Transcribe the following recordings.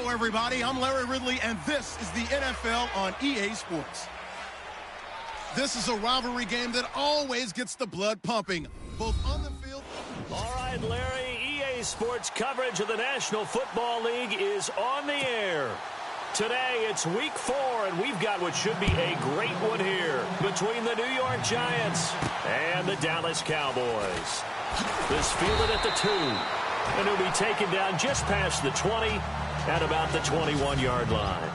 Hello, everybody. I'm Larry Ridley, and this is the NFL on EA Sports. This is a rivalry game that always gets the blood pumping, both on the field. All right, Larry, EA Sports coverage of the National Football League is on the air. Today, it's Week 4, and we've got what should be a great one here between the New York Giants and the Dallas Cowboys. This fielded at the 2, and it'll be taken down just past the 20 at about the 21-yard line.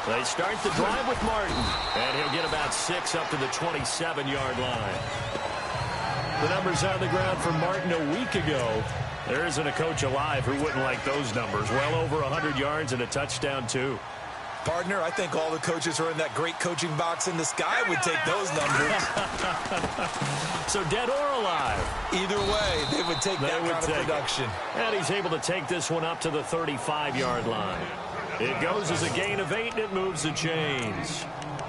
They start the drive with Martin, and he'll get about 6 up to the 27-yard line. The numbers on the ground for Martin a week ago. There isn't a coach alive who wouldn't like those numbers. Well over 100 yards and a touchdown, too. Partner, I think all the coaches who are in that great coaching box in the sky would take those numbers. So dead or alive? Either way, they would take that kind of production. And he's able to take this one up to the 35-yard line. It goes as a gain of 8, and it moves the chains.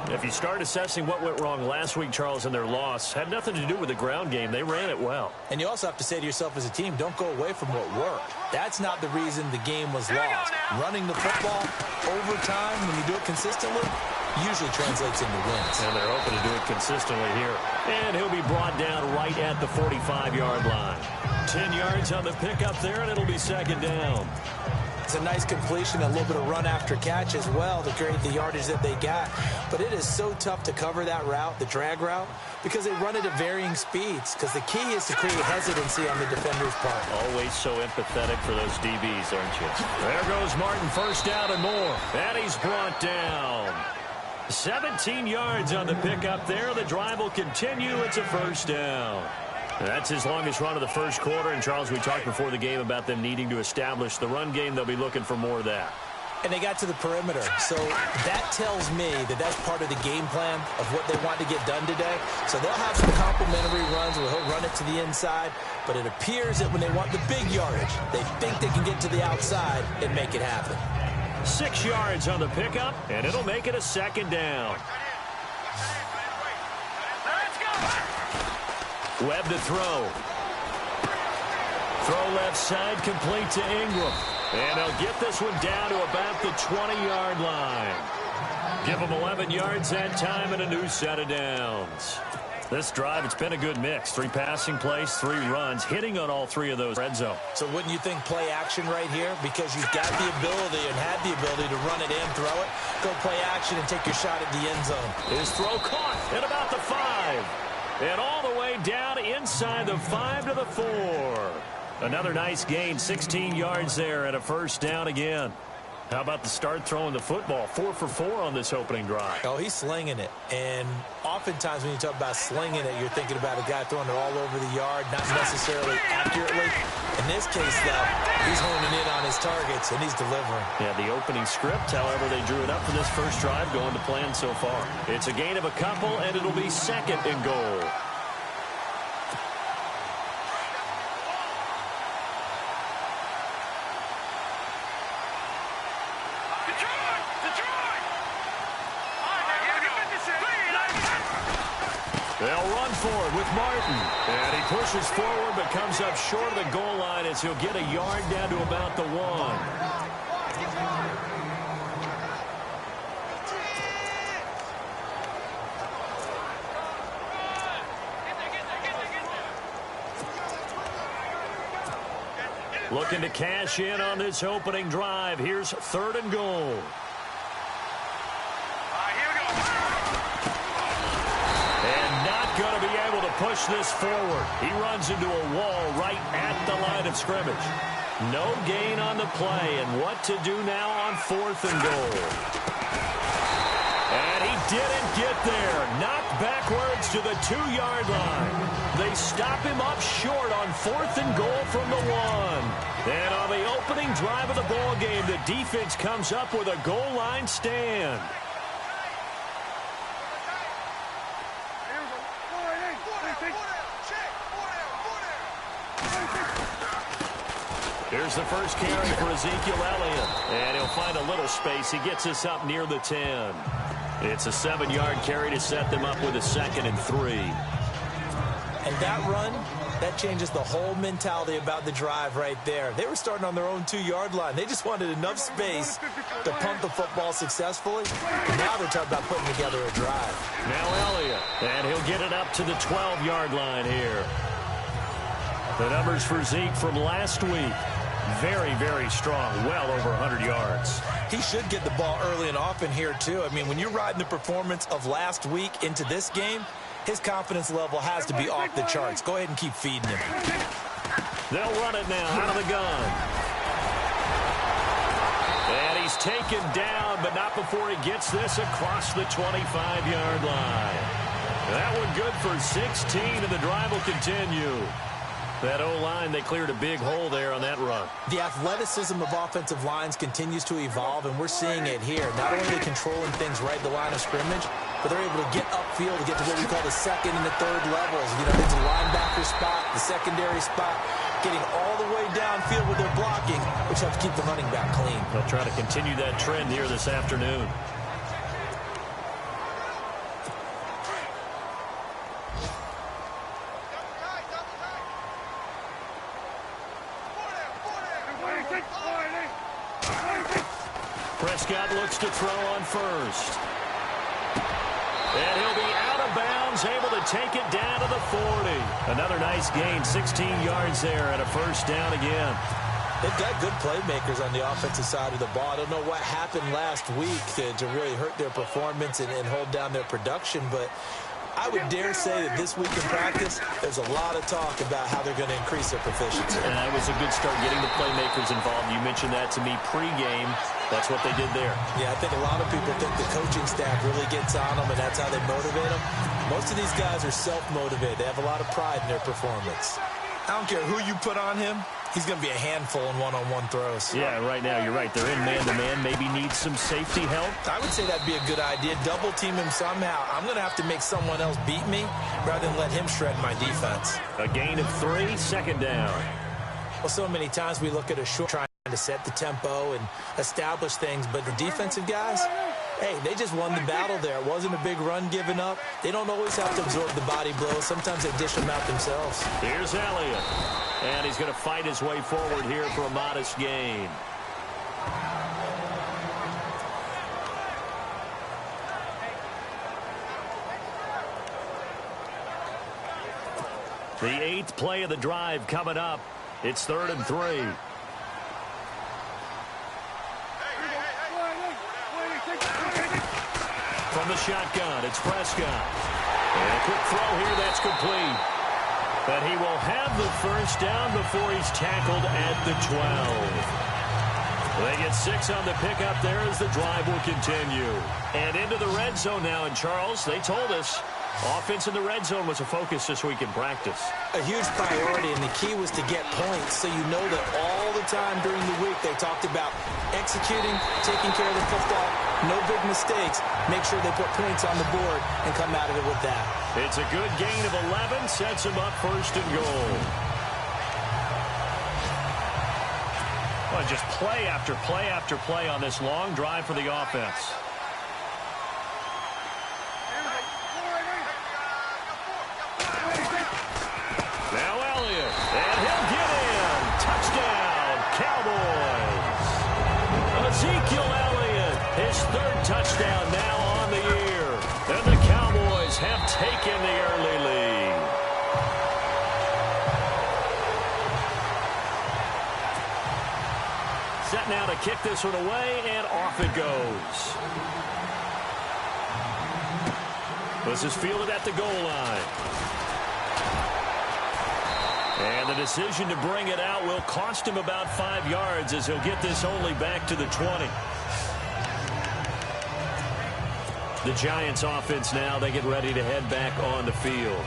If you start assessing what went wrong last week, Charles, in their loss, had nothing to do with the ground game. They ran it well. And you also have to say to yourself as a team, don't go away from what worked. That's not the reason the game was lost. Running the football over time, when you do it consistently, usually translates into wins. And they're hoping to do it consistently here. And he'll be brought down right at the 45-yard line. 10 yards on the pickup there, and it'll be second down. It's a nice completion, a little bit of run after catch as well to create the yardage that they got. But it is so tough to cover that route, the drag route, because they run it at varying speeds. Because the key is to create hesitancy on the defender's part. Always so empathetic for those DBs, aren't you? There goes Martin, first down and more. And he's brought down. 17 yards on the pickup there. The drive will continue. It's a first down. That's his longest run of the first quarter. And, Charles, we talked before the game about them needing to establish the run game. They'll be looking for more of that. And they got to the perimeter. So that tells me that that's part of the game plan of what they want to get done today. So they'll have some complimentary runs where he'll run it to the inside. But it appears that when they want the big yardage, they think they can get to the outside and make it happen. 6 yards on the pickup, and it'll make it a second down. Webb to throw. Throw left side, complete to Ingram. And they'll get this one down to about the 20-yard line. Give them 11 yards that time and a new set of downs. This drive, it's been a good mix. 3 passing plays, 3 runs, hitting on all 3 of those red zone. So wouldn't you think play action right here? Because you've got the ability and had the ability to run it in, throw it, go play action and take your shot at the end zone. His throw caught at about the 5. And all the way down inside the 5 to the 4. Another nice gain, 16 yards there and a first down again. How about the start throwing the football? 4 for 4 on this opening drive. Oh, he's slinging it. And oftentimes when you talk about slinging it, you're thinking about a guy throwing it all over the yard, not necessarily accurately. In this case, though, he's honing in on his targets, and he's delivering. Yeah, the opening script, however, they drew it up for this first drive, going to plan so far. It's a gain of a couple, and it'll be second and goal. They'll run for it with Martin. And he pushes forward but comes up short of the goal line as he'll get a yard down to about the 1. Looking to cash in on this opening drive. Here's 3rd and goal. Going to be able to push this forward. He runs into a wall right at the line of scrimmage. No gain on the play, and what to do now on 4th and goal. And he didn't get there. Knocked backwards to the 2-yard line. They stop him up short on 4th and goal from the 1. And on the opening drive of the ball game, the defense comes up with a goal line stand. Here's the first carry for Ezekiel Elliott. And he'll find a little space. He gets us up near the 10. It's a 7-yard carry to set them up with a 2nd and 3. And that run, that changes the whole mentality about the drive right there. They were starting on their own 2-yard line. They just wanted enough space to punt the football successfully. Now they're talking about putting together a drive. Now Elliott, and he'll get it up to the 12-yard line here. The numbers for Zeke from last week, very, very strong, well over 100 yards. He should get the ball early and often here, too. I mean, when you're riding the performance of last week into this game, his confidence level has to be off the charts. Go ahead and keep feeding him. They'll run it now out of the gun. And he's taken down, but not before he gets this across the 25-yard line. That one good for 16, and the drive will continue. That O-line, they cleared a big hole there on that run. The athleticism of offensive lines continues to evolve, and we're seeing it here. Not only controlling things right at the line of scrimmage, but they're able to get upfield to get to what we call the 2nd and the 3rd levels. You know, into the linebacker spot, the secondary spot, getting all the way downfield with their blocking, which helps keep the running back clean. They'll try to continue that trend here this afternoon. Prescott looks to throw on first. And he'll be out of bounds, able to take it down to the 40. Another nice gain, 16 yards there, and a first down again. They've got good playmakers on the offensive side of the ball. I don't know what happened last week to really hurt their performance and hold down their production, but I would dare say that this week in practice, there's a lot of talk about how they're going to increase their proficiency. And it was a good start getting the playmakers involved. You mentioned that to me pregame. That's what they did there. Yeah, I think a lot of people think the coaching staff really gets on them, and that's how they motivate them. Most of these guys are self-motivated. They have a lot of pride in their performance. I don't care who you put on him. He's going to be a handful in one-on-one throws. Yeah, right now, you're right. They're in man-to-man. Maybe need some safety help. I would say that'd be a good idea. Double team him somehow. I'm going to have to make someone else beat me rather than let him shred my defense. A gain of 3, 2nd down. Well, so many times we look at a short trying to set the tempo and establish things, but the defensive guys, hey, they just won the battle there. It wasn't a big run given up. They don't always have to absorb the body blows. Sometimes they dish them out themselves. Here's Elliott. And he's going to fight his way forward here for a modest gain. The 8th play of the drive coming up. It's 3rd and 3. From the shotgun, it's Prescott. And a quick throw here, that's complete. But he will have the first down before he's tackled at the 12. They get 6 on the pickup there as the drive will continue. And into the red zone now. And Charles, they told us offense in the red zone was a focus this week in practice. A huge priority, and the key was to get points. So you know that all the time during the week they talked about executing, taking care of the football, no big mistakes. Make sure they put points on the board and come out of it with that. It's a good gain of 11, sets him up 1st and goal. Well, just play after play after play on this long drive for the offense. Now Elliott, and he'll get in. Touchdown, Cowboys. Ezekiel Elliott, his 3rd touchdown now on the year. And the Cowboys have taken the early lead. Set now to kick this one away, and off it goes. This is fielded at the goal line. And the decision to bring it out will cost him about 5 yards as he'll get this only back to the 20. The Giants offense now, they get ready to head back on the field.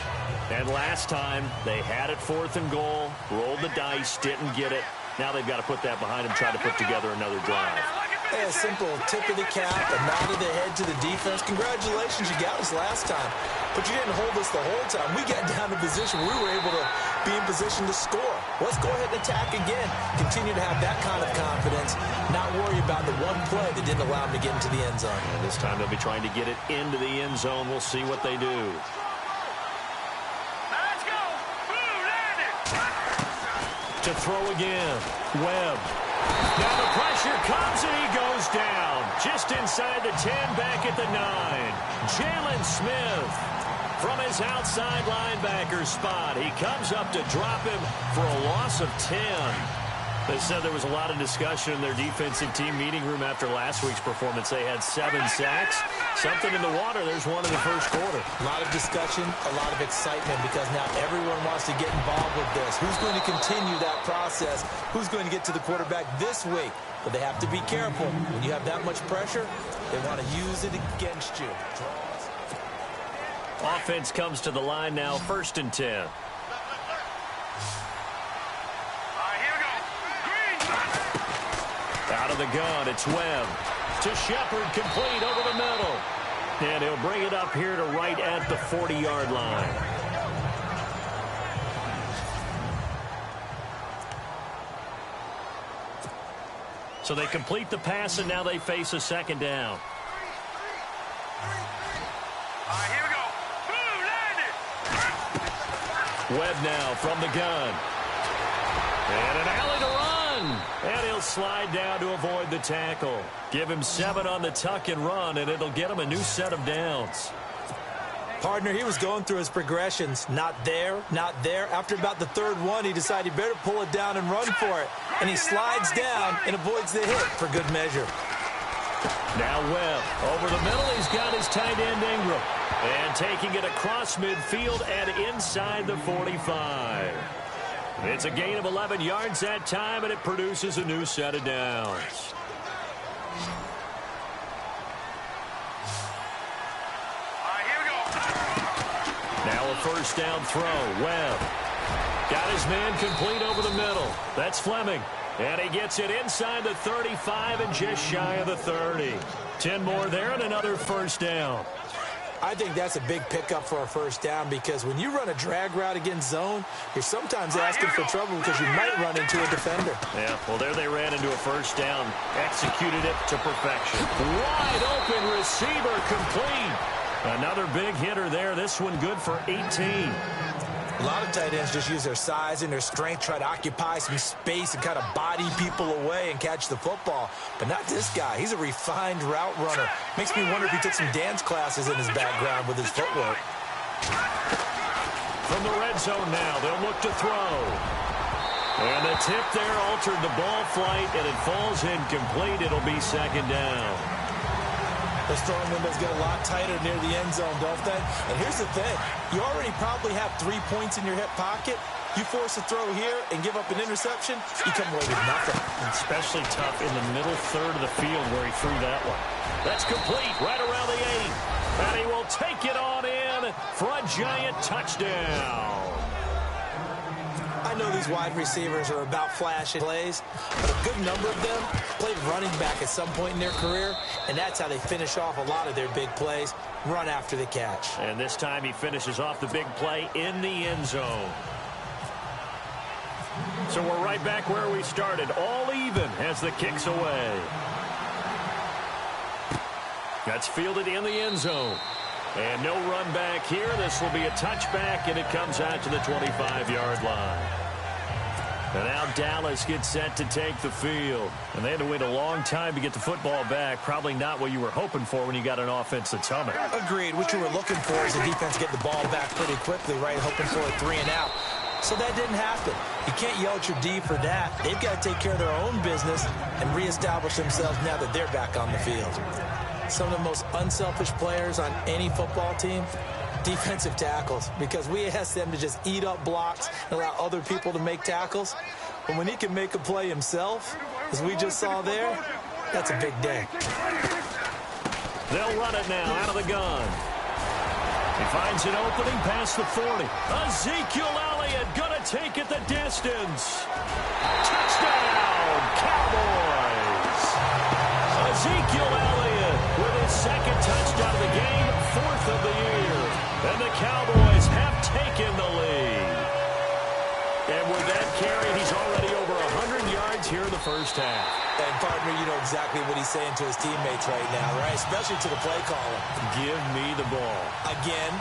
And last time, they had it 4th and goal, rolled the dice, didn't get it. Now they've got to put that behind them, try to put together another drive. A simple tip of the cap, a nod of the head to the defense. Congratulations, you got us last time. But you didn't hold us the whole time. We got down to position. We were able to be in position to score. Let's go ahead and attack again. Continue to have that kind of confidence. Not worry about the one play that didn't allow them to get into the end zone. And this time they'll be trying to get it into the end zone. We'll see what they do. Let's go. To throw again. Webb. Now the pressure comes and he goes down. Just inside the 10, back at the 9. Jalen Smith from his outside linebacker spot. He comes up to drop him for a loss of 10. They said there was a lot of discussion in their defensive team meeting room after last week's performance. They had 7 sacks. Something in the water. There's one in the first quarter. A lot of discussion, a lot of excitement because now everyone wants to get involved with this. Who's going to continue that process? Who's going to get to the quarterback this week? But they have to be careful. When you have that much pressure, they want to use it against you. Offense comes to the line now, 1st and 10. Out of the gun, it's Webb. To Shepard, complete over the middle. And he'll bring it up here to right at the 40-yard line. So they complete the pass, and now they face a 2nd down. Here we go. Boom, landed. Webb now from the gun. And an alley to run. And he'll slide down to avoid the tackle. Give him 7 on the tuck and run, and it'll get him a new set of downs. Partner, he was going through his progressions. Not there, not there. After about the 3rd one, he decided he better pull it down and run for it. And he slides down and avoids the hit for good measure. Now Webb over the middle. He's got his tight end Ingram. And taking it across midfield and inside the 45. It's a gain of 11 yards that time, and it produces a new set of downs. Here we go. Now a 1st down throw. Webb got his man complete over the middle. That's Fleming. And he gets it inside the 35 and just shy of the 30. 10 more there and another 1st down. I think that's a big pickup for a 1st down because when you run a drag route against zone, you're sometimes asking for trouble because you might run into a defender. Yeah, well, there they ran into a 1st down. Executed it to perfection. Wide open receiver complete. Another big hitter there. This one good for 18. A lot of tight ends just use their size and their strength, try to occupy some space and kind of body people away and catch the football. But not this guy. He's a refined route runner. Makes me wonder if he took some dance classes in his background with his footwork. From the red zone now, they'll look to throw. And the tip there altered the ball flight, and it falls incomplete. It'll be 2nd down. Those throwing windows get a lot tighter near the end zone, don't they? And here's the thing. You already probably have 3 points in your hip pocket. You force a throw here and give up an interception, you come away with nothing. Especially tough in the middle 3rd of the field where he threw that one. That's complete right around the 8. And he will take it on in for a giant touchdown. I know these wide receivers are about flashing plays, but a good number of them played running back at some point in their career, and that's how they finish off a lot of their big plays, run after the catch. And this time he finishes off the big play in the end zone. So we're right back where we started, all even as the kick's away. That's fielded in the end zone. And no run back here. This will be a touchback, and it comes out to the 25-yard line. And now Dallas gets set to take the field. And they had to wait a long time to get the football back. Probably not what you were hoping for when you got an offense that's humming. Agreed. What you were looking for is the defense get the ball back pretty quickly, right? Hoping for a 3 and out. So that didn't happen. You can't yell at your D for that. They've got to take care of their own business and reestablish themselves now that they're back on the field. Some of the most unselfish players on any football team, defensive tackles, because we ask them to just eat up blocks and allow other people to make tackles. But when he can make a play himself, as we just saw there, that's a big day. They'll run it now out of the gun. He finds an opening past the 40. Ezekiel Elliott gonna take it the distance. Touchdown, Cowboys! second touchdown of the game, 4th of the year. And the Cowboys have taken the lead. And with that carry, he's already over 100 yards here in the first half. And, partner, you know exactly what he's saying to his teammates right now, right? Especially to the play caller. Give me the ball. Again,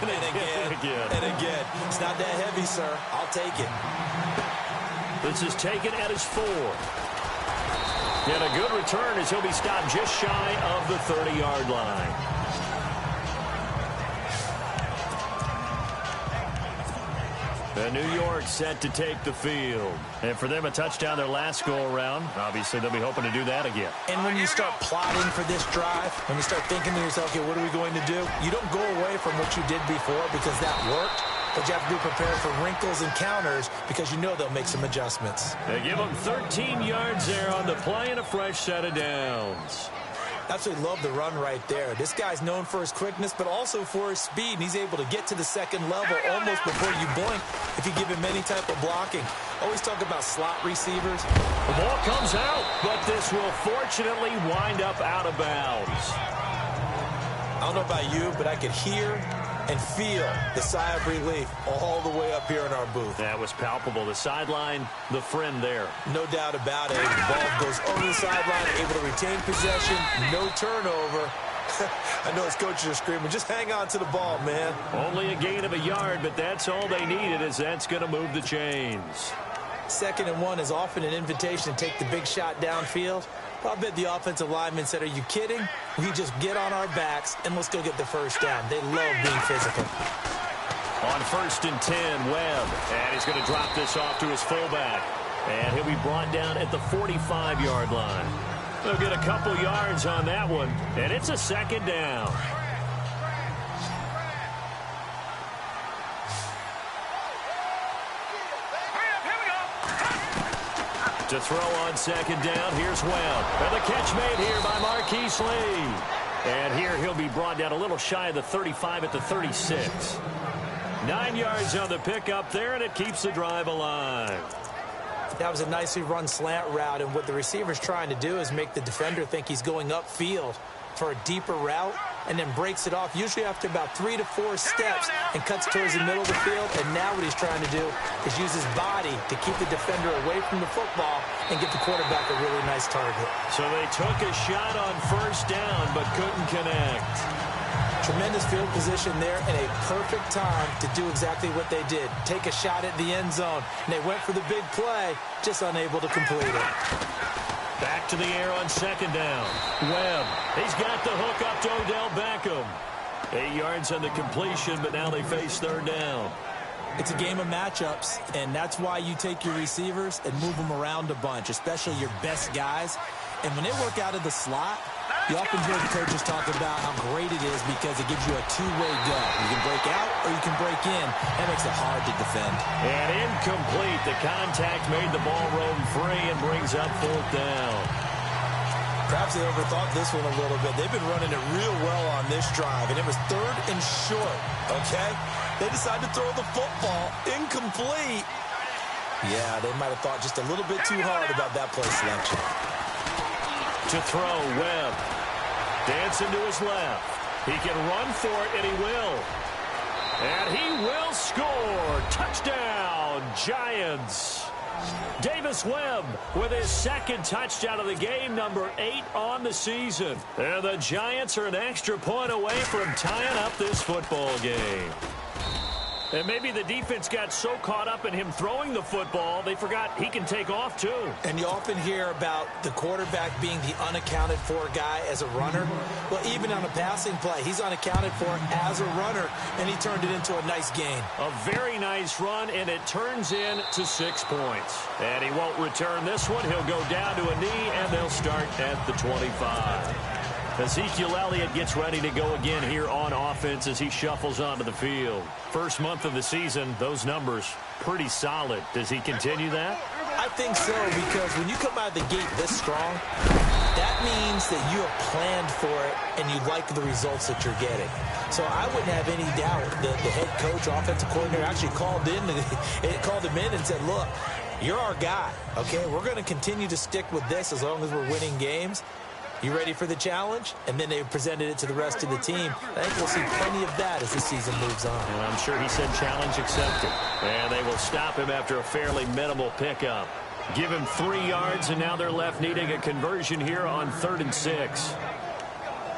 and again, and again. It's not that heavy, sir. I'll take it. This is taken at his 4. And a good return as he'll be stopped just shy of the 30-yard line. And New York set to take the field. And for them, a touchdown their last go-around. Obviously, they'll be hoping to do that again. And when you start plotting for this drive, when you start thinking to yourself, okay, what are we going to do? You don't go away from what you did before because that worked. But you have to be prepared for wrinkles and counters because you know they'll make some adjustments. They give them 13 yards there on the play and a fresh set of downs. Absolutely love the run right there. This guy's known for his quickness, but also for his speed. And he's able to get to the second level almost before you blink if you give him any type of blocking. Always talk about slot receivers. The ball comes out, but this will fortunately wind up out of bounds. I don't know about you, but I could hear and feel the sigh of relief all the way up here in our booth. That was palpable. The sideline, the friend there. No doubt about it. The ball goes over the sideline, able to retain possession, no turnover. I know his coaches are screaming, just hang on to the ball, man. Only a gain of a yard, but that's all they needed, as that's going to move the chains. 2nd and 1 is often an invitation to take the big shot downfield. I bet the offensive lineman said, are you kidding? We just get on our backs and let's go get the first down. They love being physical. On 1st and 10, Webb. And he's going to drop this off to his fullback. And he'll be brought down at the 45-yard line. They'll get a couple yards on that one. And it's a 2nd down. To throw on 2nd down, here's Webb. And the catch made here by Marquise Lee. And here he'll be brought down a little shy of the 35 at the 36. 9 yards on the pickup there, and it keeps the drive alive. That was a nicely run slant route, and what the receiver's trying to do is make the defender think he's going upfield for a deeper route, and then breaks it off, usually after about 3 to 4 steps, and cuts towards the middle of the field. And now what he's trying to do is use his body to keep the defender away from the football and get the quarterback a really nice target. So they took a shot on 1st down, but couldn't connect. Tremendous field position there, and a perfect time to do exactly what they did. Take a shot at the end zone, and they went for the big play, just unable to complete it. Back to the air on 2nd down. Webb, he's got the hook up to Odell Beckham. 8 yards on the completion, but now they face 3rd down. It's a game of matchups, and that's why you take your receivers and move them around a bunch, especially your best guys. And when they work out of the slot, you often hear the coaches talk about how great it is because it gives you a two-way go. You can break out or you can break in. That makes it hard to defend. And incomplete. The contact made the ball roam free and brings up 4th down. Perhaps they overthought this one a little bit. They've been running it real well on this drive, and it was 3rd and short, okay? They decided to throw the football incomplete. Yeah, they might have thought just a little bit too hard about that play selection. To throw, Webb. Dancing to his left. He can run for it, and he will. And he will score. Touchdown, Giants. Davis Webb with his 2nd touchdown of the game, number 8 on the season. And the Giants are an extra point away from tying up this football game. And maybe the defense got so caught up in him throwing the football, they forgot he can take off too. And you often hear about the quarterback being the unaccounted for guy as a runner. Well, even on a passing play, he's unaccounted for as a runner, and he turned it into a nice gain. A very nice run, and it turns into 6 points. And he won't return this one. He'll go down to a knee, and they'll start at the 25. Ezekiel Elliott gets ready to go again here on offense as he shuffles onto the field. First month of the season, those numbers pretty solid. Does he continue that? I think so, because when you come out of the gate this strong, that means that you have planned for it and you like the results that you're getting. So I wouldn't have any doubt that the head coach, offensive coordinator, actually called him in and said, look, you're our guy, okay? We're going to continue to stick with this as long as we're winning games. You ready for the challenge? And then they presented it to the rest of the team. I think we'll see plenty of that as the season moves on. And I'm sure he said challenge accepted. And they will stop him after a fairly minimal pickup. Give him 3 yards, and now they're left needing a conversion here on 3rd and 6.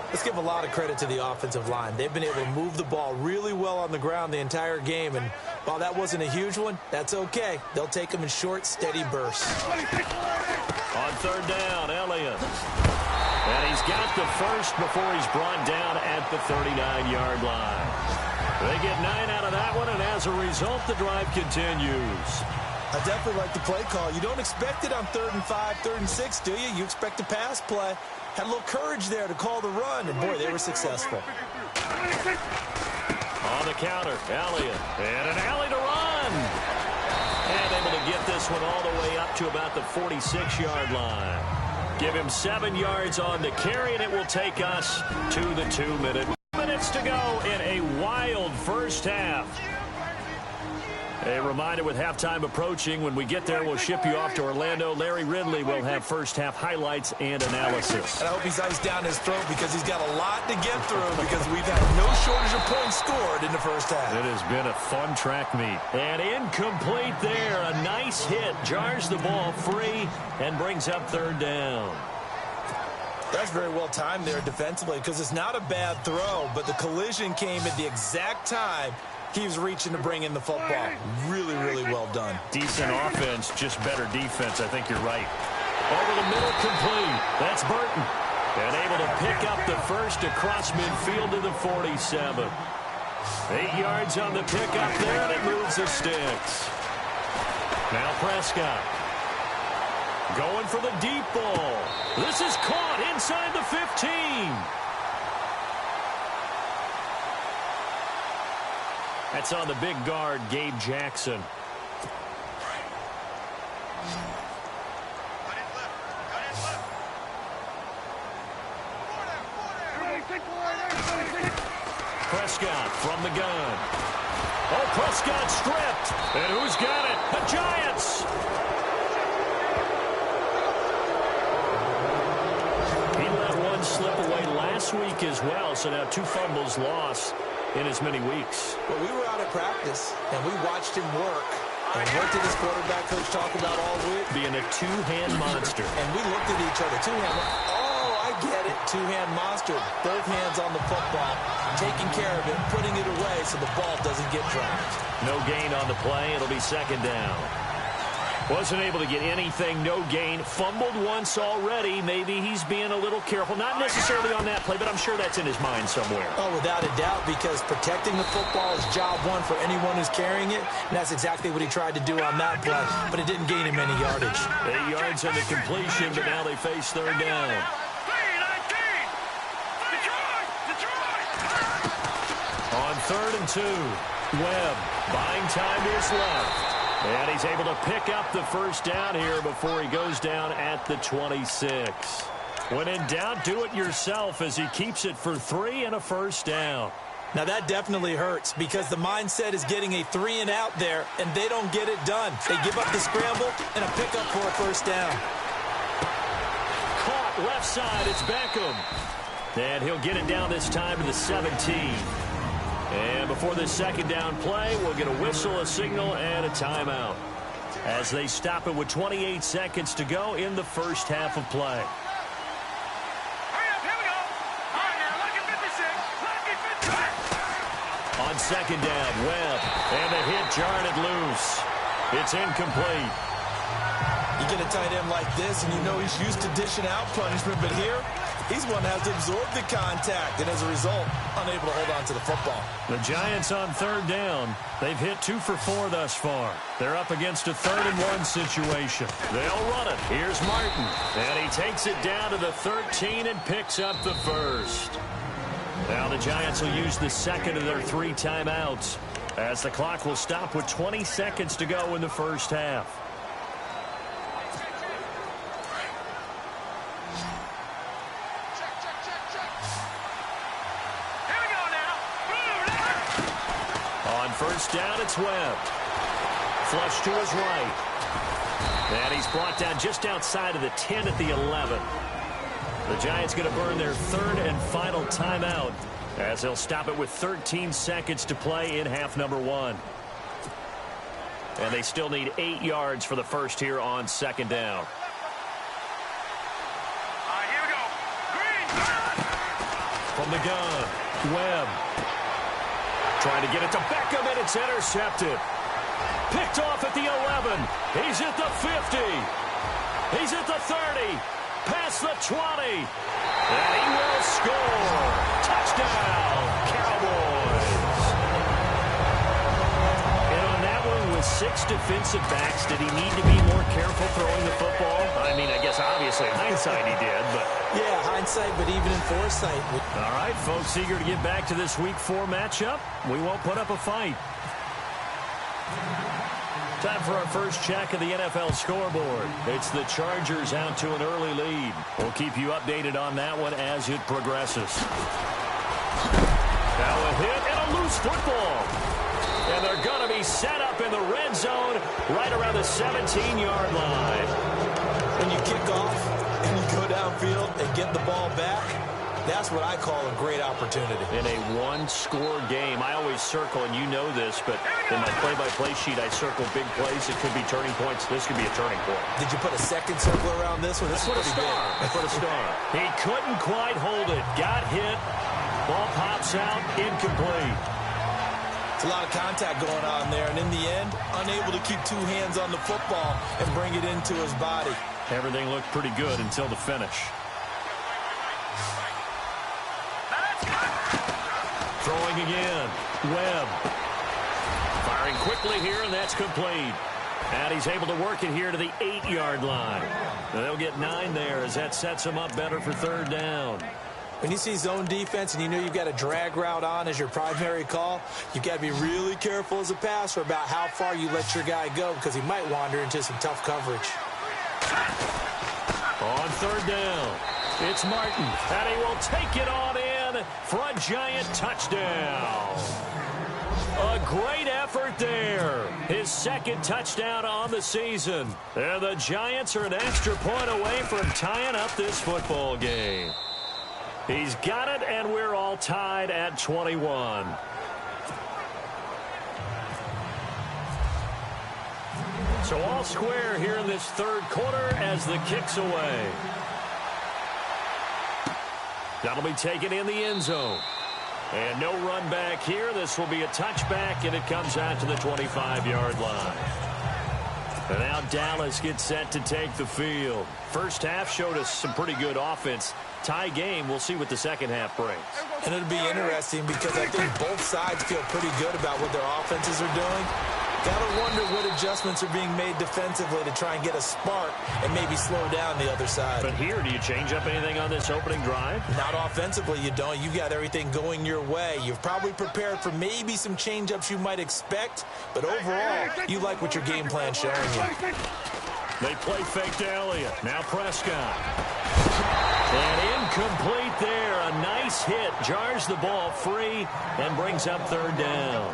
Let's give a lot of credit to the offensive line. They've been able to move the ball really well on the ground the entire game, and while that wasn't a huge one, that's okay. They'll take them in short, steady bursts. On 3rd down, Elliott. And he's got the first before he's brought down at the 39-yard line. They get 9 out of that one, and as a result, the drive continues. I definitely like the play call. You don't expect it on 3rd and 5, 3rd and 6, do you? You expect a pass play. Had a little courage there to call the run, and boy, they were successful. On the counter, Elliott. And an alley to run. And able to get this one all the way up to about the 46-yard line. Give him 7 yards on the carry, and it will take us to the 2-minute. Minutes to go in a wild first half. A reminder with halftime approaching, when we get there, we'll ship you off to Orlando. Larry Ridley will have first-half highlights and analysis. And I hope he's iced down his throat because he's got a lot to get through because we've had no shortage of points scored in the first half. It has been a fun track meet. And incomplete there. A nice hit. Jars the ball free and brings up 3rd down. That's very well timed there defensively because it's not a bad throw, but the collision came at the exact time he was reaching to bring in the football. Really, really well done. Decent offense, just better defense. I think you're right. Over the middle, complete. That's Burton. And able to pick up the first across midfield to the 47. 8 yards on the pickup there, and it moves the sticks. Now Prescott. Going for the deep ball. This is caught inside the 15. That's on the big guard, Gabe Jackson. Prescott from the gun. Oh, Prescott stripped. And who's got it? The Giants. He let one slip away last week as well, so now 2 fumbles lost in as many weeks. Well, we were out at practice, and we watched him work. And what did his quarterback coach talk about all week? Being a 2-hand monster. And we looked at each other. 2-hand. Oh, I get it. 2-hand monster. Both hands on the football. Taking care of it, putting it away so the ball doesn't get dropped. No gain on the play. It'll be 2nd down. Wasn't able to get anything, no gain. Fumbled once already. Maybe he's being a little careful. Not necessarily on that play, but I'm sure that's in his mind somewhere. Oh, without a doubt, because protecting the football is job one for anyone who's carrying it. And that's exactly what he tried to do on that play, but it didn't gain him any yardage. 8 yards on the completion, but now they face 3rd down. On 3rd and 2, Webb buying time to his left. And he's able to pick up the first down here before he goes down at the 26. When in doubt, do it yourself as he keeps it for 3 and a first down. Now that definitely hurts because the mindset is getting a 3 and out there, and they don't get it done. They give up the scramble and a pickup for a first down. Caught left side, it's Beckham. And he'll get it down this time to the 17. And before this 2nd down play, we'll get a whistle, a signal, and a timeout as they stop it with 28 seconds to go in the first half of play. Hurry up, here we go. All right, now, lucky 56. Lucky 56. On 2nd down, Webb. And the hit jarred it loose. It's incomplete. You get a tight end like this, and you know he's used to dishing out punishment, but here, he's one that has to absorb the contact, and as a result, unable to hold on to the football. The Giants on 3rd down. They've hit 2 for 4 thus far. They're up against a 3rd and 1 situation. They'll run it. Here's Martin. And he takes it down to the 13 and picks up the first. Now the Giants will use the 2nd of their 3 timeouts as the clock will stop with 20 seconds to go in the first half. First down, it's Webb. Flush to his right. And he's brought down just outside of the 10 at the 11. The Giants going to burn their third and final timeout as they'll stop it with 13 seconds to play in half number 1. And they still need 8 yards for the first here on second down. Here we go. Green. From the gun, Webb. Trying to get it to Beckham, and it's intercepted. Picked off at the 11. He's at the 50. He's at the 30. Past the 20. And he will score. Touchdown, Cowboys. And on that one, with 6 defensive backs, did he need to be more careful throwing the football? I mean, I guess obviously in hindsight he did, but... Yeah, hindsight, but even in foresight. All right, folks, eager to get back to this Week 4 matchup. We won't put up a fight. Time for our first check of the NFL scoreboard. It's the Chargers out to an early lead. We'll keep you updated on that one as it progresses. Now a hit and a loose football. And they're going to be set up in the red zone right around the 17-yard line. When you kick off and you go downfield and get the ball back, that's what I call a great opportunity. In a one-score game, I always circle, and you know this, but in my play-by-play sheet, I circle big plays. It could be turning points. This could be a turning point. Did you put a second circle around this one? I put a star. I put a star. He couldn't quite hold it. Got hit. Ball pops out. Incomplete. It's a lot of contact going on there, and in the end, unable to keep 2 hands on the football and bring it into his body. Everything looked pretty good until the finish. Throwing again. Webb. Firing quickly here, and that's complete. And he's able to work it here to the 8-yard line. And they'll get 9 there as that sets him up better for third down. When you see zone defense and you know you've got a drag route on as your primary call, you've got to be really careful as a passer about how far you let your guy go because he might wander into some tough coverage. On third down, it's Martin, and he will take it on in for a Giant touchdown. A great effort there. His second touchdown on the season. And the Giants are an extra point away from tying up this football game. He's got it, and we're all tied at 21. So all square here in this third quarter as the kick's away. That'll be taken in the end zone. And no run back here. This will be a touchback, and it comes out to the 25-yard line. And now Dallas gets set to take the field. First half showed us some pretty good offense. Tie game. We'll see what the second half brings. And it'll be interesting because I think both sides feel pretty good about what their offenses are doing. Gotta wonder what adjustments are being made defensively to try and get a spark and maybe slow down the other side. But here, do you change up anything on this opening drive? Not offensively, you don't. You've got everything going your way. You've probably prepared for maybe some change-ups you might expect, but overall, you like what your game plan's showing you. They play fake to Elliott. Now Prescott. And incomplete there. A nice hit. Jars the ball free and brings up third down.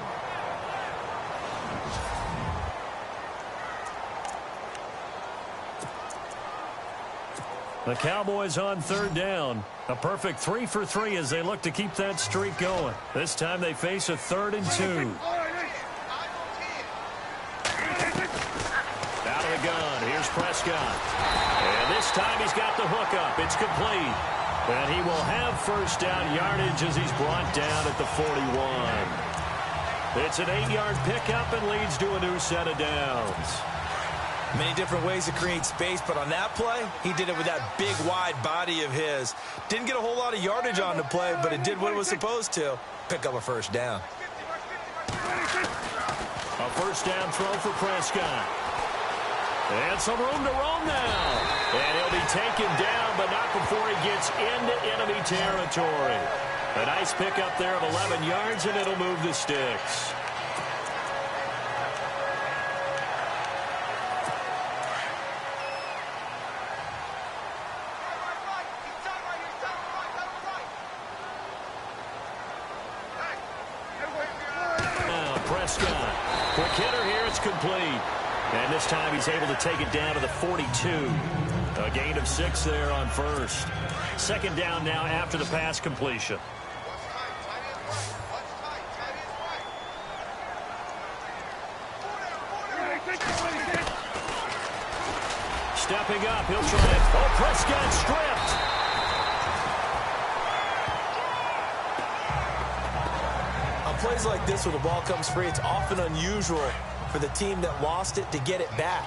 The Cowboys on third down. A perfect 3 for 3 as they look to keep that streak going. This time they face a 3rd and 2. Out of the gun. Here's Prescott. And this time he's got the hook up. It's complete. And he will have first down yardage as he's brought down at the 41. It's an 8-yard pickup and leads to a new set of downs. Many different ways to create space, but on that play, he did it with that big, wide body of his. Didn't get a whole lot of yardage on the play, but it did what it was supposed to. Pick up a first down. A first down throw for Prescott. And some room to roam now. And he'll be taken down, but not before he gets into enemy territory. A nice pickup there of 11 yards, and it'll move the sticks. Prescott. Quick hitter here. It's complete. And this time he's able to take it down to the 42. A gain of 6 there on first. Second down now after the pass completion. Stepping up, he'll try it. Oh, Prescott stripped. On plays like this, when the ball comes free, it's often unusual for the team that lost it to get it back.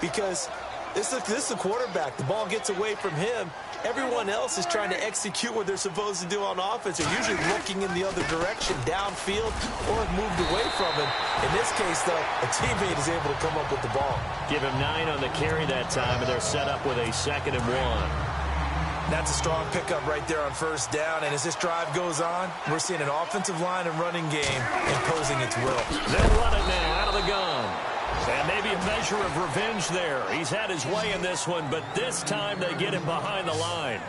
Because this is the quarterback. The ball gets away from him. Everyone else is trying to execute what they're supposed to do on offense. They're usually looking in the other direction, downfield, or have moved away from him. In this case, though, a teammate is able to come up with the ball. Give him 9 on the carry that time, and they're set up with a 2nd and 1. That's a strong pickup right there on first down. And as this drive goes on, we're seeing an offensive line and running game imposing its will. They'll run it now out of the gun. And maybe a measure of revenge there. He's had his way in this one, but this time they get him behind the line.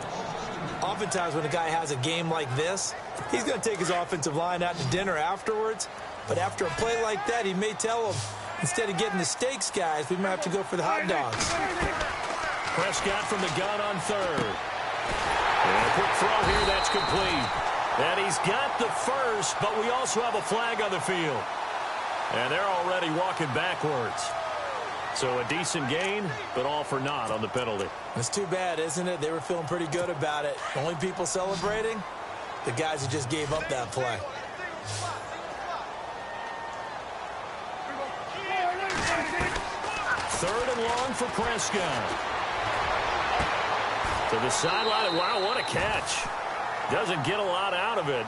Oftentimes when a guy has a game like this, he's going to take his offensive line out to dinner afterwards. But after a play like that, he may tell them, instead of getting the steaks, guys, we might have to go for the hot dogs. Prescott from the gun on 3rd. And a quick throw here, that's complete. And he's got the first, but we also have a flag on the field. And they're already walking backwards. So a decent gain, but all for naught on the penalty. It's too bad, isn't it? They were feeling pretty good about it. Only people celebrating, the guys who just gave up that play. Third and long for Prescott. To the sideline. Wow, what a catch. Doesn't get a lot out of it,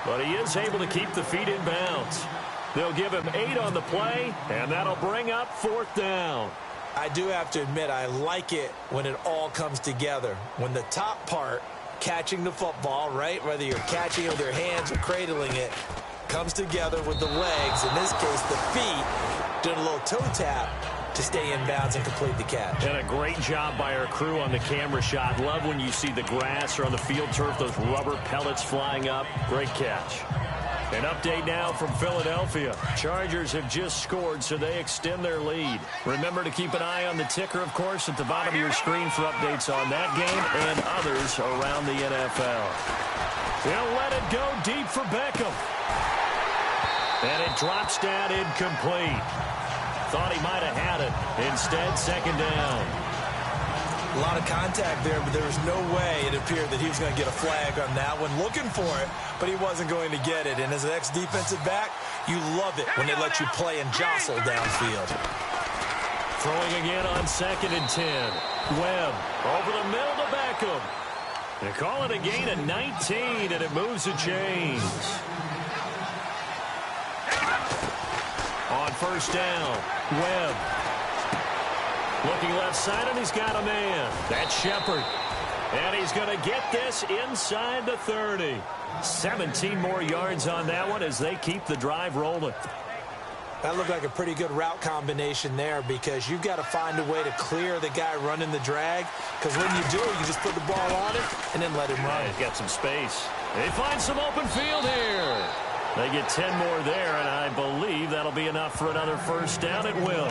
but he is able to keep the feet in bounds. They'll give him 8 on the play, and that'll bring up 4th down. I do have to admit, I like it when it all comes together. When the top part, catching the football, right, whether you're catching it with your hands or cradling it, comes together with the legs, in this case the feet, doing a little toe tap to stay in bounds and complete the catch. And a great job by our crew on the camera shot. Love when you see the grass or on the field turf, those rubber pellets flying up. Great catch. An update now from Philadelphia. Chargers have just scored, so they extend their lead. Remember to keep an eye on the ticker, of course, at the bottom of your screen for updates on that game and others around the NFL. They'll let it go deep for Beckham. And it drops down incomplete. Thought he might have had it. Instead, 2nd down. A lot of contact there, but there was no way it appeared that he was going to get a flag on that one. Looking for it, but he wasn't going to get it. And as an ex-defensive back, you love it when they let you play and jostle downfield. Throwing again on 2nd and 10. Webb over the middle to Beckham. They call it a gain of 19, and it moves the chains. On first down, Webb. Looking left side, and he's got a man. That's Shepard. And he's going to get this inside the 30. 17 more yards on that one as they keep the drive rolling. That looked like a pretty good route combination there because you've got to find a way to clear the guy running the drag. Because when you do, you just put the ball on it and then let him run. He's got some space. They find some open field here. They get 10 more there, and I believe that'll be enough for another first down at will.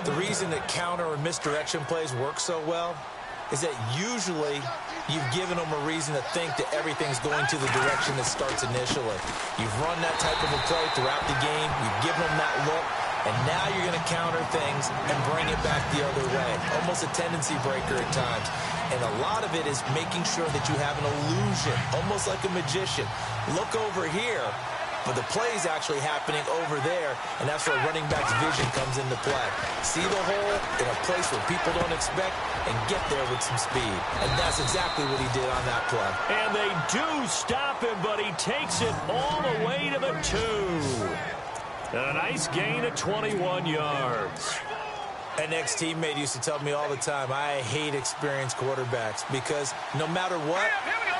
The reason that counter or misdirection plays work so well is that usually you've given them a reason to think that everything's going to the direction that starts initially. You've run that type of a play throughout the game. You've given them that look, and now you're going to counter things and bring it back the other way. Almost a tendency breaker at times. And a lot of it is making sure that you have an illusion, almost like a magician. Look over here. But the play is actually happening over there, and that's where running back's vision comes into play. See the hole in a place where people don't expect and get there with some speed. And that's exactly what he did on that play. And they do stop him, but he takes it all the way to the 2. A nice gain of 21 yards. An ex-teammate used to tell me all the time, I hate experienced quarterbacks because no matter what,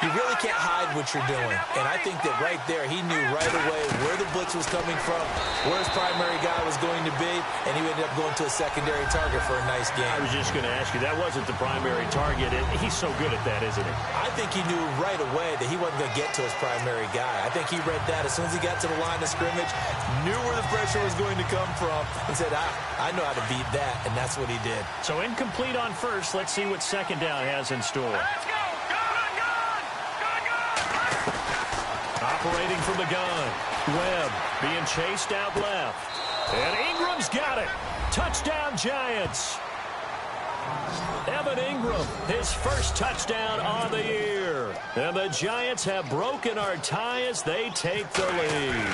you really can't hide what you're doing. And I think that right there, he knew right away where the blitz was coming from, where his primary guy was going to be, and he ended up going to a secondary target for a nice game. I was just going to ask you, that wasn't the primary target. He's so good at that, isn't he? I think he knew right away that he wasn't going to get to his primary guy. I think he read that as soon as he got to the line of scrimmage, knew where the pressure was going to come from, and said, I know how to beat that. And that's what he did. So incomplete on first. Let's see what 2nd down has in store. Let's go! Go, go, go! Operating from the gun. Webb being chased out left. And Ingram's got it. Touchdown, Giants. Evan Ingram, his first touchdown on the year. And the Giants have broken our tie as they take the lead.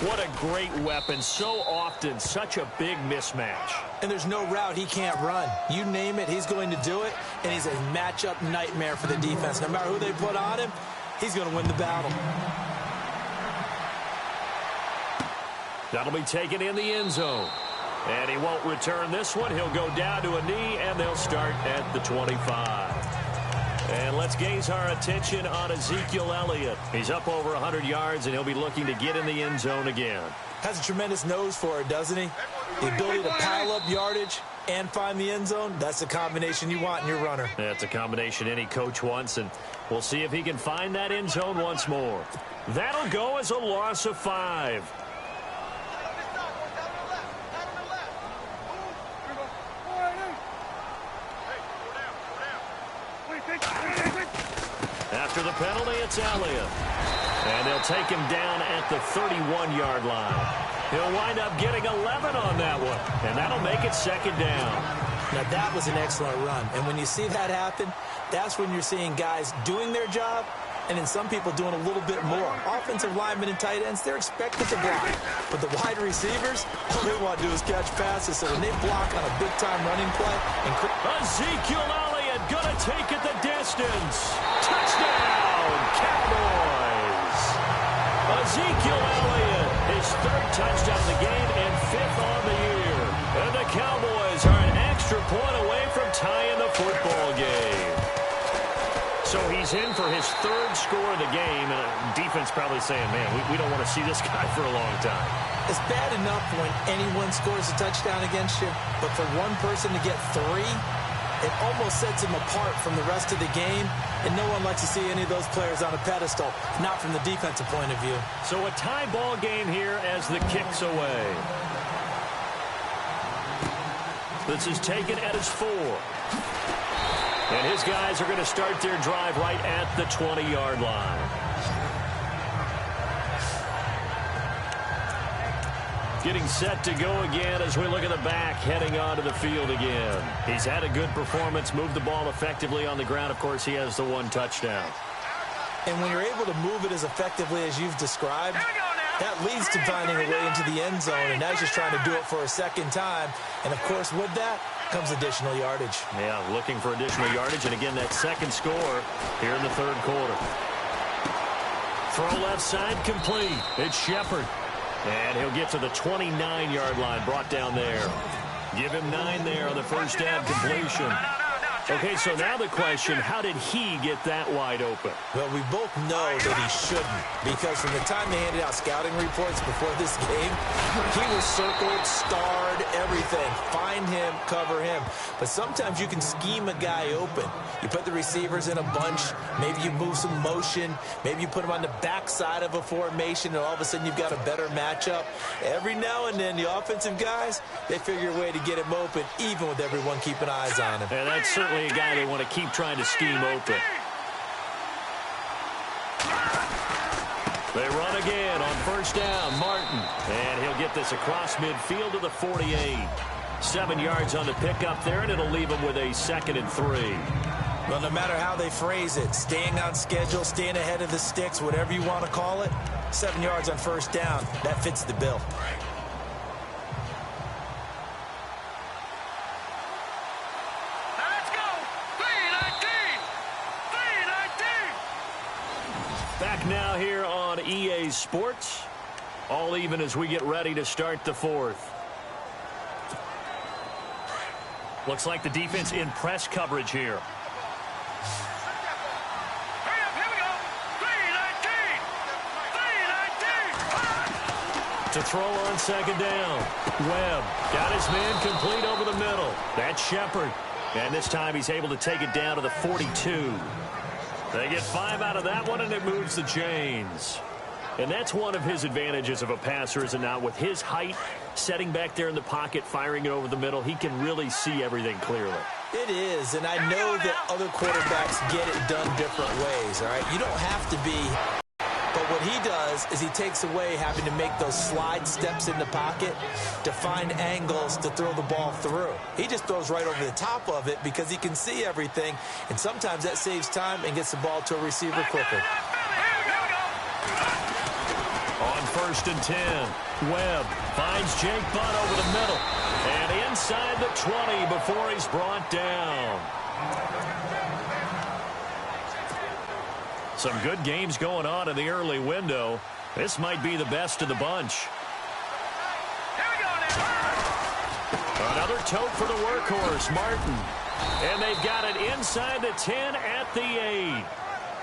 What a great weapon. So often, such a big mismatch. And there's no route he can't run. You name it, he's going to do it. And he's a matchup nightmare for the defense. No matter who they put on him, he's going to win the battle. That'll be taken in the end zone. And he won't return this one. He'll go down to a knee, and they'll start at the 25. And let's gaze our attention on Ezekiel Elliott. He's up over 100 yards, and he'll be looking to get in the end zone again. Has a tremendous nose for it, doesn't he? The ability to pile up yardage and find the end zone, that's the combination you want in your runner. That's a combination any coach wants, and we'll see if he can find that end zone once more. That'll go as a loss of 5. After the penalty, it's Elliott. And they'll take him down at the 31-yard line. He'll wind up getting 11 on that one, and that'll make it second down. Now, that was an excellent run. And when you see that happen, that's when you're seeing guys doing their job and then some people doing a little bit more. Offensive linemen and tight ends, they're expected to block. But the wide receivers, all they want to do is catch passes. So when they block on a big-time running play... Ezekiel Elliott going to take it the distance. Touchdown, Cowboys. Ezekiel Elliott, his 3rd touchdown of the game and 5th on the year. And the Cowboys are an extra point away from tying the football game. So he's in for his 3rd score of the game, and defense probably saying, man, we don't want to see this guy for a long time. It's bad enough when anyone scores a touchdown against you, but for one person to get 3, it almost sets him apart from the rest of the game, and no one likes to see any of those players on a pedestal, not from the defensive point of view. So a tie ball game here as the kick's away. This is taken at his 4. And his guys are going to start their drive right at the 20-yard line. Getting set to go again as we look at the back heading onto the field again. He's had a good performance, moved the ball effectively on the ground. Of course, he has the 1 touchdown. And when you're able to move it as effectively as you've described, that leads to finding a way into the end zone, and now he's just trying to do it for a second time. And, of course, with that comes additional yardage. Yeah, looking for additional yardage, and again, that second score here in the 3rd quarter. Throw left side complete. It's Shepard. And he'll get to the 29-yard line, brought down there. Give him 9 there on the first down completion. Okay, so now the question, how did he get that wide open? Well, we both know that he shouldn't, because from the time they handed out scouting reports before this game, he was circled, starred, everything. Find him, cover him. But sometimes you can scheme a guy open. You put the receivers in a bunch. Maybe you move some motion. Maybe you put them on the backside of a formation, and all of a sudden you've got a better matchup. Every now and then, the offensive guys, they figure a way to get him open, even with everyone keeping eyes on him. And that's certainly a guy they want to keep trying to scheme open. They run again on first down. Martin. And he'll get this across midfield to the 48. 7 yards on the pickup there, and it'll leave him with a 2nd and 3. Well, no matter how they phrase it, staying on schedule, staying ahead of the sticks, whatever you want to call it, 7 yards on first down, that fits the bill. Back now here on EA Sports. All even as we get ready to start the 4th. Looks like the defense in press coverage here. To throw on second down. Webb got his man complete over the middle. That's Shepard. And this time he's able to take it down to the 42. They get 5 out of that one, and it moves the chains. And that's one of his advantages of a passer, is it not? With his height, setting back there in the pocket, firing it over the middle, he can really see everything clearly. It is, and I know that other quarterbacks get it done different ways, all right? You don't have to be But what he does is he takes away having to make those slide steps in the pocket to find angles to throw the ball through. He just throws right over the top of it because he can see everything, and sometimes that saves time and gets the ball to a receiver quicker. On 1st and 10, Webb finds Jake Butt over the middle. And inside the 20 before he's brought down. Some good games going on in the early window. This might be the best of the bunch. Another tote for the workhorse, Martin. And they've got it inside the 10 at the 8.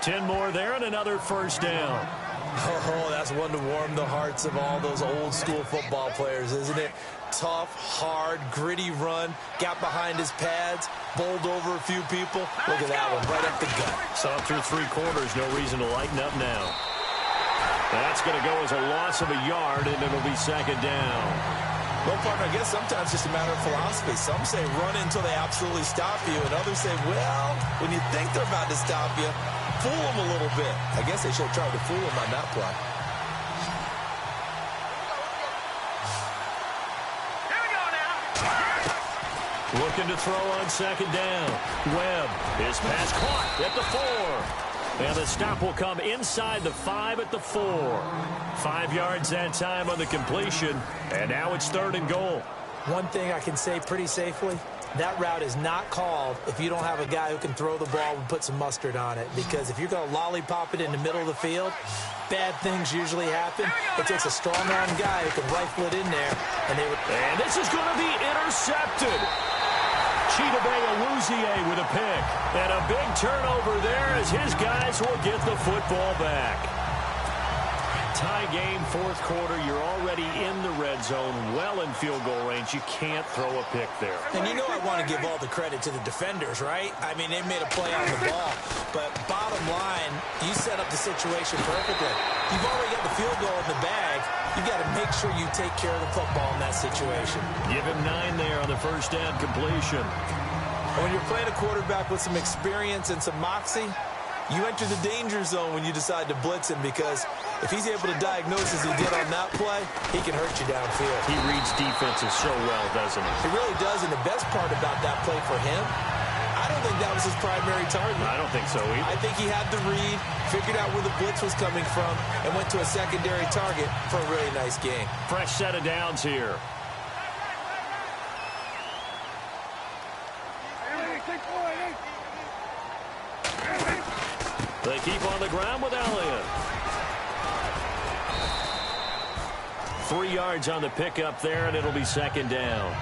10 more there and another first down. Oh, that's one to warm the hearts of all those old school football players, isn't it? Tough, hard, gritty run, got behind his pads, bowled over a few people. Look at that one, right up the gut. Saw through 3 quarters, no reason to lighten up now. That's going to go as a loss of a yard, and it'll be 2nd down. Well, partner, I guess sometimes it's just a matter of philosophy. Some say run until they absolutely stop you, and others say, well, when you think they're about to stop you, fool them a little bit. I guess they should have tried to fool them on that play. Looking to throw on 2nd down. Webb, his pass caught at the 4. And the stop will come inside the 5 at the 4. 5 yards that time on the completion. And now it's 3rd and goal. One thing I can say pretty safely, that route is not called if you don't have a guy who can throw the ball and put some mustard on it. Because if you're going to lollipop it in the middle of the field, bad things usually happen. It takes a strong-arm guy who can rifle it in there. And this is going to be intercepted. Chidobe Awuzie with a pick. And a big turnover there as his guys will get the football back. Tie game, 4th quarter. You're already in the red zone, well in field goal range. You can't throw a pick there. And you know I want to give all the credit to the defenders, right? I mean, they made a play on the ball. But bottom line, you set up the situation perfectly. You've already got the field goal in the bag. You got to make sure you take care of the football in that situation. Give him 9 there on the 1st down completion. And when you're playing a quarterback with some experience and some moxie, you enter the danger zone when you decide to blitz him, because if he's able to diagnose as he did on that play, he can hurt you downfield. He reads defenses so well, doesn't he? He really does, and the best part about that play for him, I don't think that was his primary target. I don't think so either. I think he had the read, figured out where the blitz was coming from, and went to a secondary target for a really nice game. Fresh set of downs here. They keep on the ground with Elliott. 3 yards on the pickup there, and it'll be 2nd down.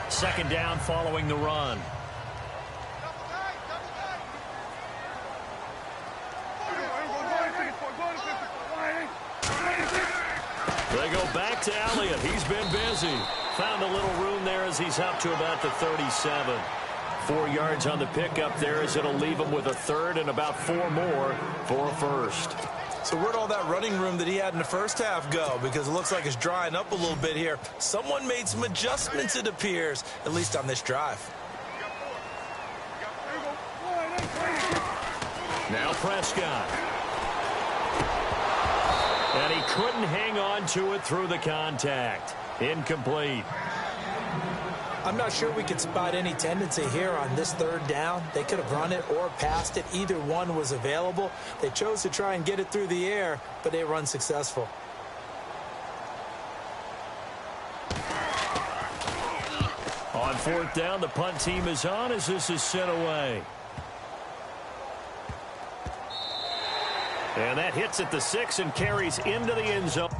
2nd down following the run. They go back to Elliott. He's been busy. Found a little room there as he's up to about the 37. 4 yards on the pickup there as it'll leave him with a 3rd and about 4 more for a 1st. So where'd all that running room that he had in the first half go? Because it looks like it's drying up a little bit here. Someone made some adjustments, it appears, at least on this drive. Now Prescott. And he couldn't hang on to it through the contact. Incomplete. I'm not sure we could spot any tendency here on this 3rd down. They could have run it or passed it. Either one was available. They chose to try and get it through the air, but they were unsuccessful. On 4th down, the punt team is on as this is sent away. And that hits at the 6 and carries into the end zone.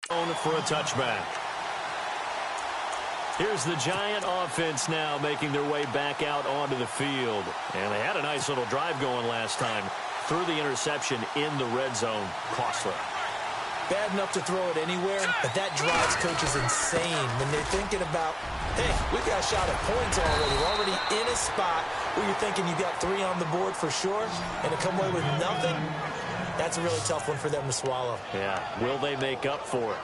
For a touchback. Here's the Giant offense now making their way back out onto the field. And they had a nice little drive going last time. Threw the interception in the red zone. Costly. Bad enough to throw it anywhere, but that drives coaches insane when they're thinking about, hey, we've got a shot at points already. We're already in a spot where you're thinking you got 3 on the board for sure, and to come away with nothing, that's a really tough one for them to swallow. Yeah, will they make up for it?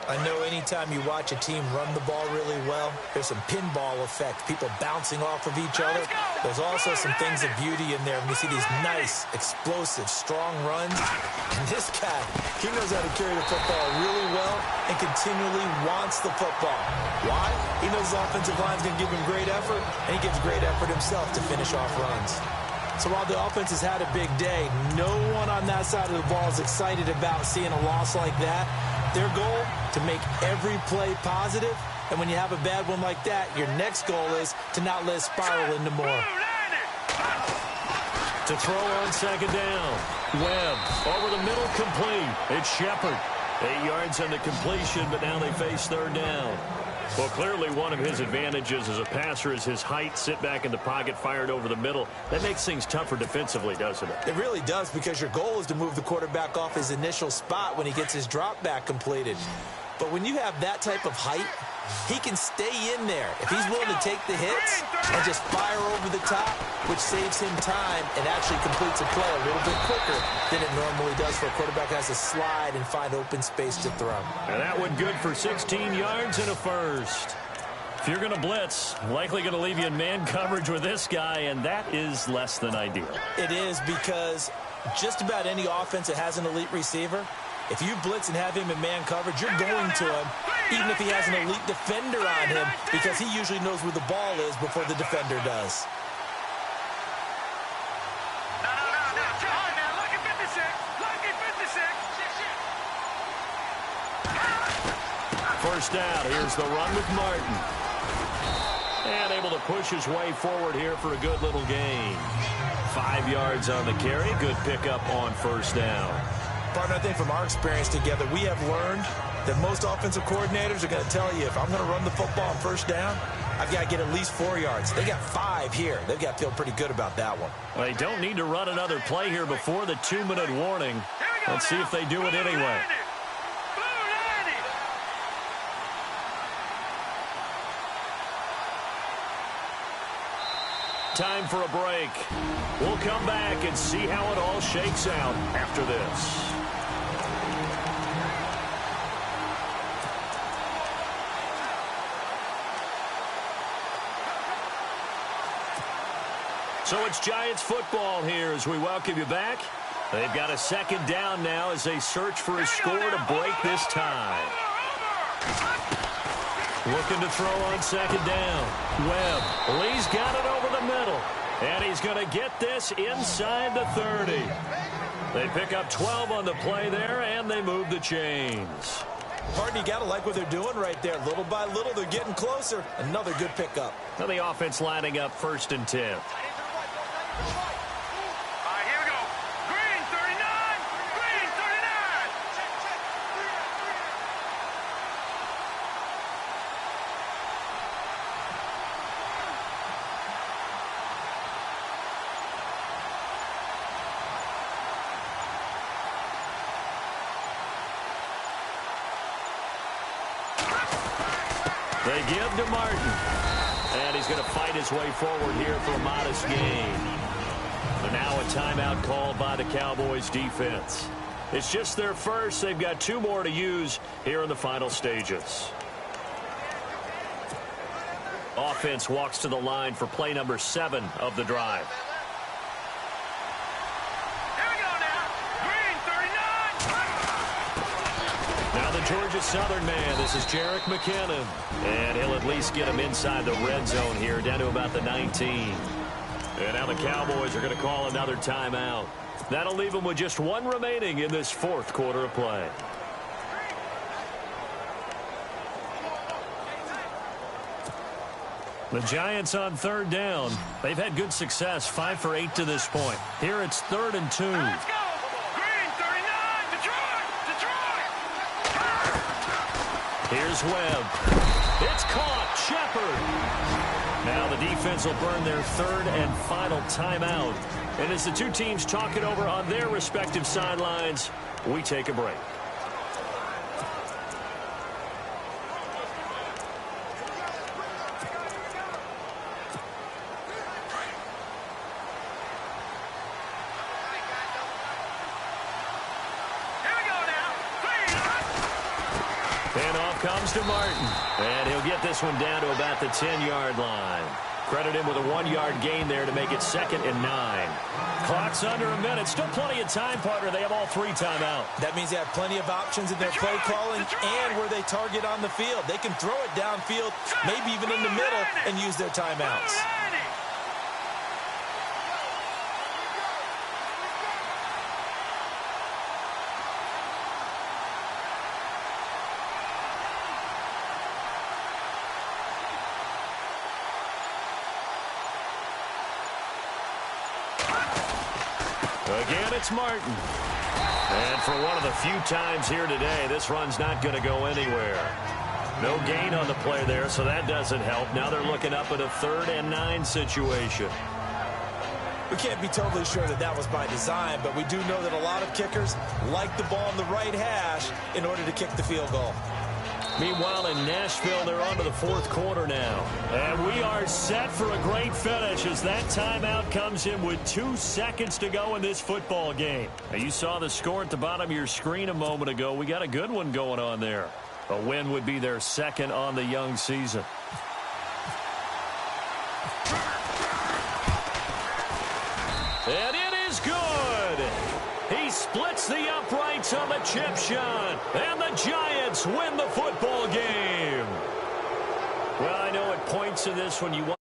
I know anytime you watch a team run the ball really well, there's some pinball effect, people bouncing off of each other. There's also some things of beauty in there when you see these nice, explosive, strong runs. And this guy, he knows how to carry the football really well and continually wants the football. Why? He knows his offensive line's going to give him great effort, and he gives great effort himself to finish off runs. So while the offense has had a big day, no one on that side of the ball is excited about seeing a loss like that. Their goal, to make every play positive, and when you have a bad one like that, your next goal is to not let it spiral into more. To throw on second down. Webb over the middle, complete. It's Shepard. 8 yards on the completion, but now they face third down. Well, clearly one of his advantages as a passer is his height. Sit back in the pocket, fired over the middle. That makes things tougher defensively, doesn't it? It really does, because your goal is to move the quarterback off his initial spot when he gets his drop back completed. But when you have that type of height, he can stay in there if he's willing to take the hits and just fire over the top, which saves him time and actually completes a play a little bit quicker than it normally does for a quarterback who has to slide and find open space to throw. And that one good for 16 yards and a first. If you're going to blitz, likely going to leave you in man coverage with this guy, and that is less than ideal. It is, because just about any offense that has an elite receiver, if you blitz and have him in man coverage, you're going to him, even if he has an elite defender on him, because he usually knows where the ball is before the defender does. Look at 56. Look at 56. First down. Here's the run with Martin. And able to push his way forward here for a good little gain. 5 yards on the carry. Good pickup on first down. Partner, I think from our experience together, we have learned that most offensive coordinators are going to tell you, if I'm going to run the football on first down, I've got to get at least 4 yards. They got 5 here. They've got to feel pretty good about that one. Well, they don't need to run another play here before the 2-minute warning. Let's see if they do it anyway. Time for a break. We'll come back and see how it all shakes out after this. So it's Giants football here as we welcome you back. They've got a second down now as they search for a score to break this tie. Looking to throw on second down. Webb. Lee's got it over the middle. And he's going to get this inside the 30. They pick up 12 on the play there, and they move the chains. Partner, you got to like what they're doing right there. Little by little, they're getting closer. Another good pickup. Now the offense lining up 1st and 10. They give to Martin. And he's going to fight his way forward here for a modest gain. But now a timeout called by the Cowboys defense. It's just their first. They've got 2 more to use here in the final stages. Offense walks to the line for play number 7 of the drive. Georgia Southern man, this is Jerick McKinnon. And he'll at least get him inside the red zone here, down to about the 19. And now the Cowboys are going to call another timeout. That'll leave them with just 1 remaining in this 4th quarter of play. The Giants on 3rd down. They've had good success, 5 for 8 to this point. Here it's 3rd and 2. Let's go. Green 39, Detroit. Here's Webb. It's caught. Shepard. Now the defense will burn their third and final timeout. And as the two teams talk it over on their respective sidelines, we take a break. Comes to Martin, and he'll get this one down to about the 10-yard line. Credit him with a 1-yard gain there to make it 2nd and 9. Clock's under a minute. Still plenty of time, partner. They have all 3 timeouts. That means they have plenty of options in their play calling and where they target on the field. They can throw it downfield, maybe even in the middle, and use their timeouts. Again, it's Martin. And for one of the few times here today, this run's not going to go anywhere. No gain on the play there, so that doesn't help. Now they're looking up at a 3rd and 9 situation. We can't be totally sure that that was by design, but we do know that a lot of kickers like the ball on the right hash in order to kick the field goal. Meanwhile, in Nashville, they're on to the 4th quarter now. And we are set for a great finish as that timeout comes in with 2 seconds to go in this football game. Now, you saw the score at the bottom of your screen a moment ago. We got a good one going on there. A win would be their 2nd on the young season. And it is good. He splits the uprights on the chip shot. And the Giants win the football game. Well, I know at points in this one you want